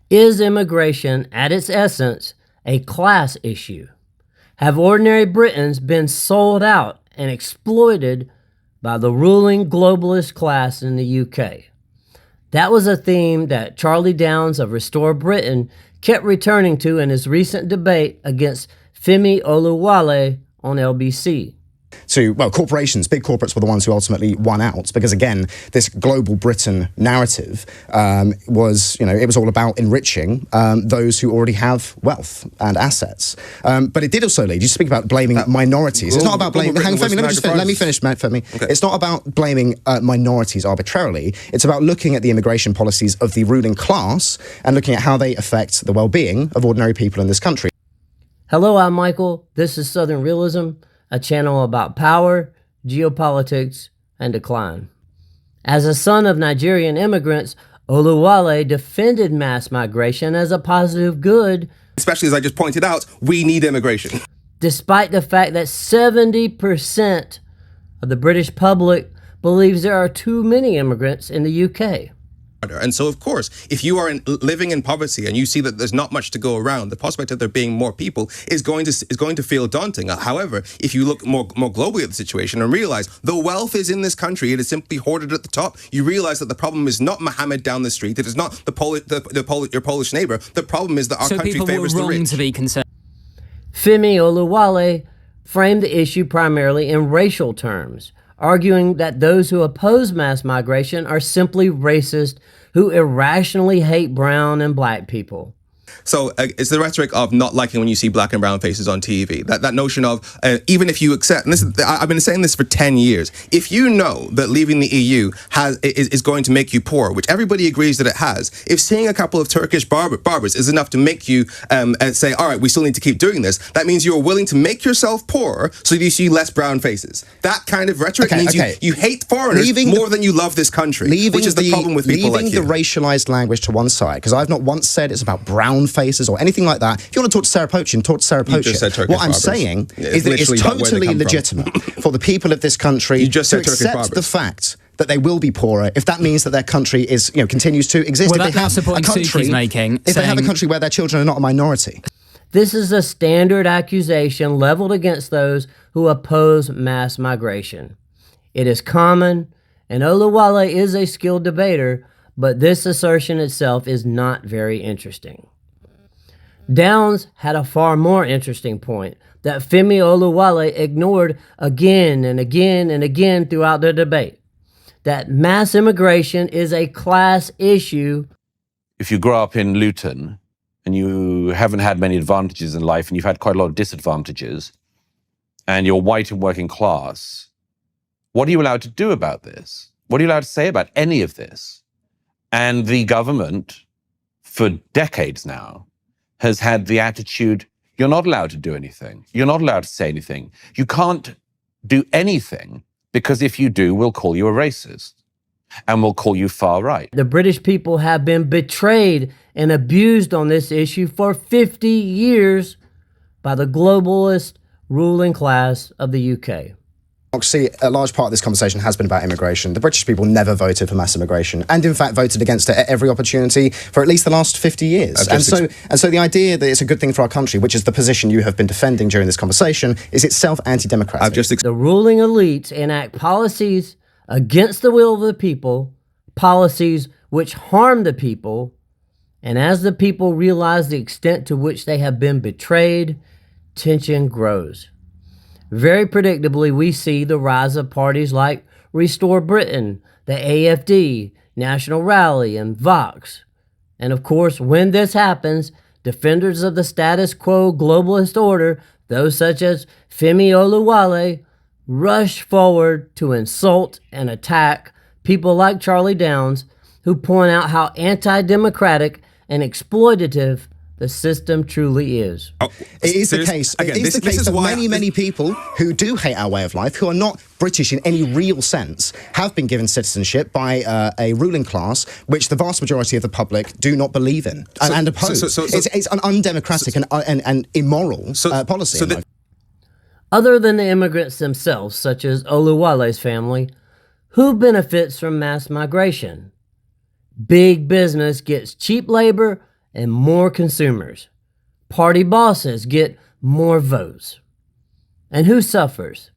Is immigration, at its essence, a class issue? Have ordinary Britons been sold out and exploited by the ruling globalist class in the UK? That was a theme that Charlie Downs of Restore Britain kept returning to in his recent debate against Femi Oluwole on LBC. Well, corporations, big corporates were the ones who ultimately won out because, again, this global Britain narrative it was all about enriching those who already have wealth and assets. But it did also lead, you speak about blaming minorities. It's not about blaming, let me finish, Femi. Okay. It's not about blaming minorities arbitrarily. It's about looking at the immigration policies of the ruling class and looking at how they affect the well-being of ordinary people in this country. Hello, I'm Michael. This is Southern Realism, a channel about power, geopolitics, and decline. As a son of Nigerian immigrants, Oluwole defended mass migration as a positive good. Especially as I just pointed out, we need immigration. Despite the fact that 70% of the British public believes there are too many immigrants in the UK. And so, of course, if you are living in poverty and you see that there's not much to go around, the prospect of there being more people is going to feel daunting. However, if you look more globally at the situation and realize the wealth is in this country, it is simply hoarded at the top, you realize that the problem is not Mohammed down the street, it is not your Polish neighbor. The problem is that our country favors the rich. So people were wrong to be concerned. Femi Oluwole framed the issue primarily in racial terms, arguing that those who oppose mass migration are simply racist who irrationally hate brown and black people. So it's the rhetoric of not liking when you see black and brown faces on TV. That notion of even if you accept, and I've been saying this for 10 years, if you know that leaving the EU is going to make you poor, which everybody agrees that it has, if seeing a couple of Turkish barbers is enough to make you say, all right, we still need to keep doing this, that means you're willing to make yourself poorer so that you see less brown faces. That kind of rhetoric means you hate foreigners more than you love this country, which is the problem with people like you. Leaving the racialized language to one side, because I've not once said it's about brown faces or anything like that. If you want to talk to Sarah Poachin, talk to Sarah Poachin. What I'm saying is that it's totally legitimate for the people of this country to accept the fact that they will be poorer if that means that their country is, continues to exist. Well, that's the point Suki's making. If they have a country where their children are not a minority. This is a standard accusation leveled against those who oppose mass migration. It is common, and Oluwole is a skilled debater, but this assertion itself is not very interesting. Downs had a far more interesting point that Femi Oluwole ignored again and again and again throughout the debate, that mass immigration is a class issue. If you grow up in Luton and you haven't had many advantages in life and you've had quite a lot of disadvantages and you're white and working class, what are you allowed to do about this? What are you allowed to say about any of this? And the government, for decades now, has had the attitude, you're not allowed to do anything. You're not allowed to say anything. You can't do anything because if you do, we'll call you a racist and we'll call you far right. The British people have been betrayed and abused on this issue for 50 years by the globalist ruling class of the UK. See, a large part of this conversation has been about immigration. The British people never voted for mass immigration and, in fact, voted against it at every opportunity for at least the last 50 years. And so the idea that it's a good thing for our country, which is the position you have been defending during this conversation, is itself anti-democratic. The ruling elites enact policies against the will of the people, policies which harm the people, and as the people realize the extent to which they have been betrayed, tension grows. Very predictably, we see the rise of parties like Restore Britain, the AFD, National Rally, and Vox. And of course, when this happens, defenders of the status quo globalist order, those such as Femi Oluwole, rush forward to insult and attack people like Charlie Downs, who point out how anti-democratic and exploitative the system truly is. It is the case. Again, it is the case that many people who do hate our way of life, who are not British in any real sense, have been given citizenship by a ruling class which the vast majority of the public do not believe in and oppose. It's an undemocratic and immoral policy. Other than the immigrants themselves, such as Oluwole's family, who benefits from mass migration? Big business gets cheap labor and more consumers. Party bosses get more votes. And who suffers?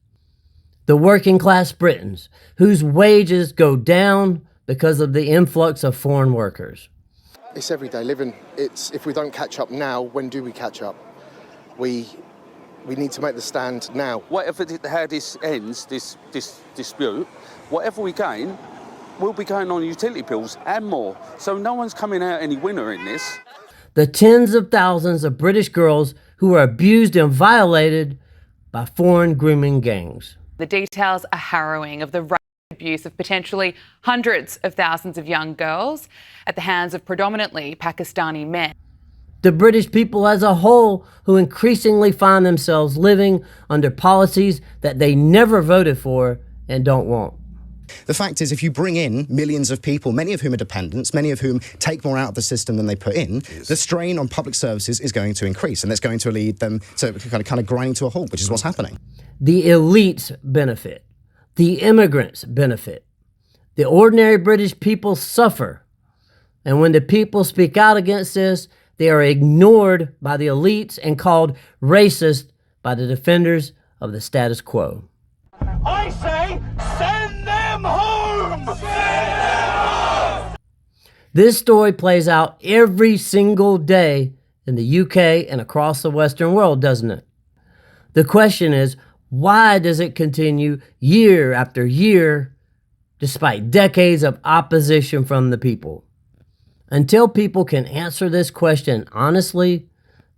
The working class Britons, whose wages go down because of the influx of foreign workers. It's everyday living. It's if we don't catch up now, when do we catch up? We need to make the stand now. Whatever how this ends, this dispute, whatever we gain, we'll be going on utility bills and more. So no one's coming out any winner in this. The tens of thousands of British girls who are abused and violated by foreign grooming gangs. The details are harrowing of the rape abuse of potentially hundreds of thousands of young girls at the hands of predominantly Pakistani men. The British people as a whole, who increasingly find themselves living under policies that they never voted for and don't want. The fact is, if you bring in millions of people, many of whom are dependents, many of whom take more out of the system than they put in, the strain on public services is going to increase, and that's going to lead them to kind of grinding to a halt, which is what's happening. The elites benefit. The immigrants benefit. The ordinary British people suffer. And when the people speak out against this, they are ignored by the elites and called racist by the defenders of the status quo. I say, send them home! Send them home! This story plays out every single day in the UK and across the Western world, doesn't it? The question is, why does it continue year after year, despite decades of opposition from the people? Until people can answer this question honestly,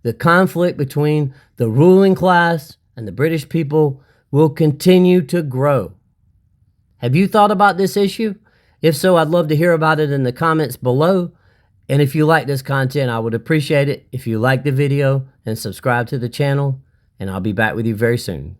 the conflict between the ruling class and the British people will continue to grow. Have you thought about this issue? If so, I'd love to hear about it in the comments below. And if you like this content, I would appreciate it if you like the video and subscribe to the channel. And I'll be back with you very soon.